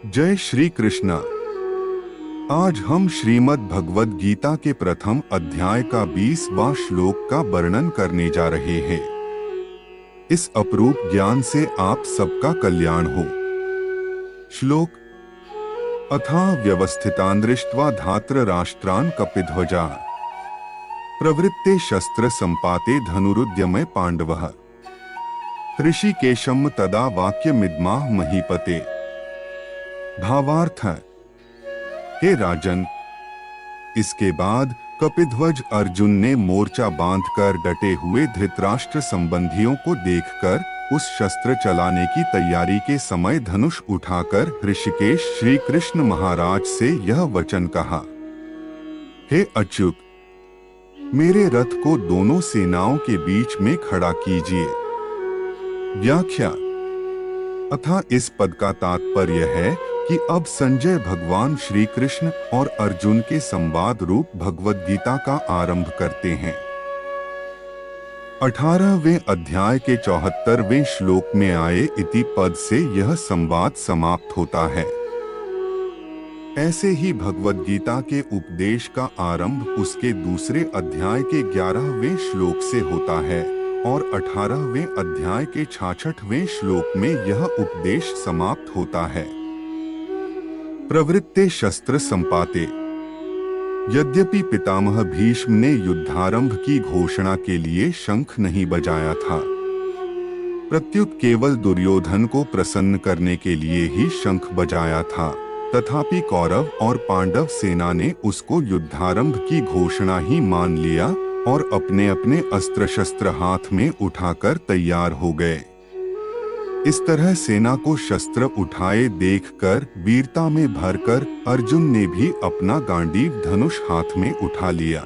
जय श्री कृष्णा। आज हम श्रीमद् भगवद गीता के प्रथम अध्याय का 20वां श्लोक का वर्णन करने जा रहे हैं। इस अपूर्व ज्ञान से आप सबका कल्याण हो। श्लोक। अथाह व्यवस्थितान् दृष्ट्वा धातराष्ट्रान् कपिध्वजा प्रवृत्ते शस्त्र संपाते धनुरुद्यमे पांडवः ऋषिकेशम तदा वाक्यमिद्माह महीपते। भावार्थ। हे राजन, इसके बाद कपिध्वज अर्जुन ने मोर्चा बांधकर डटे हुए धृतराष्ट्र संबंधियों को देखकर उस शस्त्र चलाने की तैयारी के समय धनुष उठाकर ऋषिकेश श्री कृष्ण महाराज से यह वचन कहा। हे अच्युत, मेरे रथ को दोनों सेनाओं के बीच में खड़ा कीजिए। व्याख्या। अतः इस पद का तात्पर्य है कि अब संजय भगवान श्री कृष्ण और अर्जुन के संवाद रूप भगवद गीता का आरंभ करते हैं। 18वें अध्याय के 74वें श्लोक में आए इति पद से यह संवाद समाप्त होता है। ऐसे ही भगवद गीता के उपदेश का आरंभ उसके दूसरे अध्याय के 11वें श्लोक से होता है और 18वें अध्याय के 66वें श्लोक में यह उपदेश समाप्त होता है। प्रवृत्ते शस्त्र संपाते। यद्यपि पितामह भीष्म ने युद्धारंभ की घोषणा के लिए शंख नहीं बजाया था, प्रत्युत केवल दुर्योधन को प्रसन्न करने के लिए ही शंख बजाया था, तथापि कौरव और पांडव सेना ने उसको युद्धारंभ की घोषणा ही मान लिया और अपने अपने अस्त्र शस्त्र हाथ में उठाकर तैयार हो गए। इस तरह सेना को शस्त्र उठाए देखकर वीरता में भरकर अर्जुन ने भी अपना गांडीव धनुष हाथ में उठा लिया।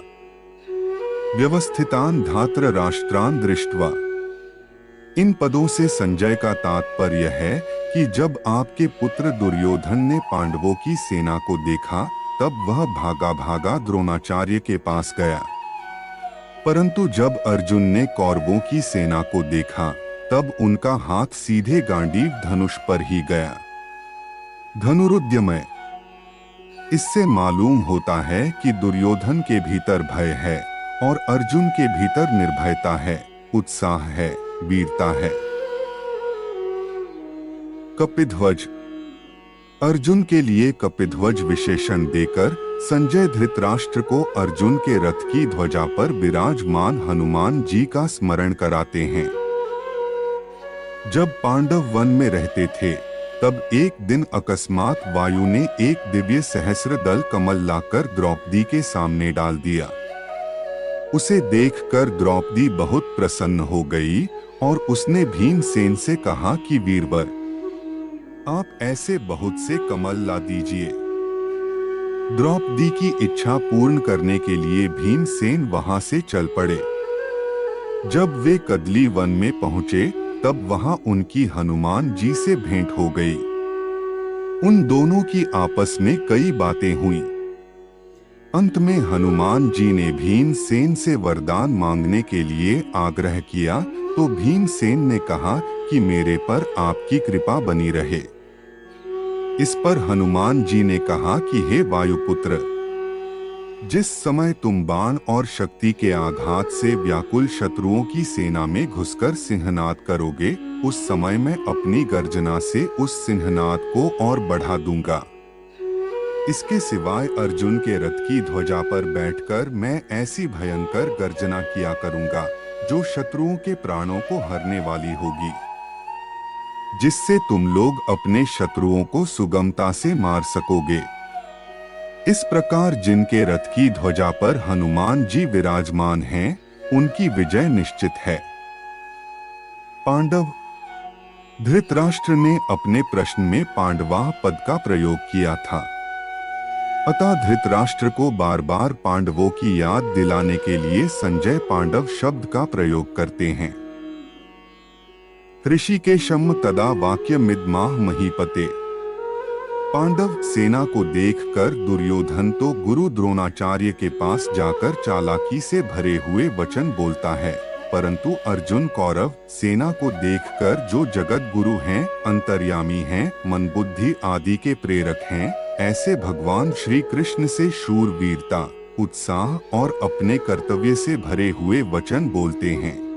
व्यवस्थितान् धातराष्ट्रान् दृष्ट्वा। इन पदों से संजय का तात्पर्य है कि जब आपके पुत्र दुर्योधन ने पांडवों की सेना को देखा तब वह भागा भागा द्रोणाचार्य के पास गया, परंतु जब अर्जुन ने कौरवों की सेना को देखा तब उनका हाथ सीधे गांडीव धनुष पर ही गया। धनुरुद्यमे। इससे मालूम होता है कि दुर्योधन के भीतर भय है और अर्जुन के भीतर निर्भयता है, उत्साह है, वीरता है। कपिध्वज। अर्जुन के लिए कपिध्वज विशेषण देकर संजय धृतराष्ट्र को अर्जुन के रथ की ध्वजा पर विराजमान हनुमान जी का स्मरण कराते हैं। जब पांडव वन में रहते थे तब एक दिन अकस्मात वायु ने एक दिव्य सहस्र दल कमल लाकर द्रौपदी के सामने डाल दिया। उसे देखकर द्रौपदी बहुत प्रसन्न हो गई और उसने भीमसेन से कहा कि वीरवर, आप ऐसे बहुत से कमल ला दीजिए। द्रौपदी की इच्छा पूर्ण करने के लिए भीमसेन वहां से चल पड़े। जब वे कदली वन में पहुंचे तब वहां उनकी हनुमान जी से भेंट हो गई। उन दोनों की आपस में कई बातें हुई। अंत में हनुमान जी ने भीमसेन से वरदान मांगने के लिए आग्रह किया तो भीमसेन ने कहा कि मेरे पर आपकी कृपा बनी रहे। इस पर हनुमान जी ने कहा कि हे वायुपुत्र, जिस समय तुम बाण और शक्ति के आघात से व्याकुल शत्रुओं की सेना में घुसकर सिंहनाद करोगे, उस समय मैं अपनी गर्जना से उस सिंहनाद को और बढ़ा दूंगा। इसके सिवाय अर्जुन के रथ की ध्वजा पर बैठकर मैं ऐसी भयंकर गर्जना किया करूंगा जो शत्रुओं के प्राणों को हरने वाली होगी, जिससे तुम लोग अपने शत्रुओं को सुगमता से मार सकोगे। इस प्रकार जिनके रथ की ध्वजा पर हनुमान जी विराजमान हैं, उनकी विजय निश्चित है। पांडव। धृतराष्ट्र ने अपने प्रश्न में पांडवाः पद का प्रयोग किया था, अतः धृतराष्ट्र को बार बार पांडवों की याद दिलाने के लिए संजय पांडव शब्द का प्रयोग करते हैं। ऋषिकेशम तदा वाक्यमिद्माह महीपते। पांडव सेना को देखकर दुर्योधन तो गुरु द्रोणाचार्य के पास जाकर चालाकी से भरे हुए वचन बोलता है, परंतु अर्जुन कौरव सेना को देखकर जो जगत गुरु हैं, अंतर्यामी हैं, मन बुद्धि आदि के प्रेरक हैं, ऐसे भगवान श्री कृष्ण से शूरवीरता, उत्साह और अपने कर्तव्य से भरे हुए वचन बोलते हैं।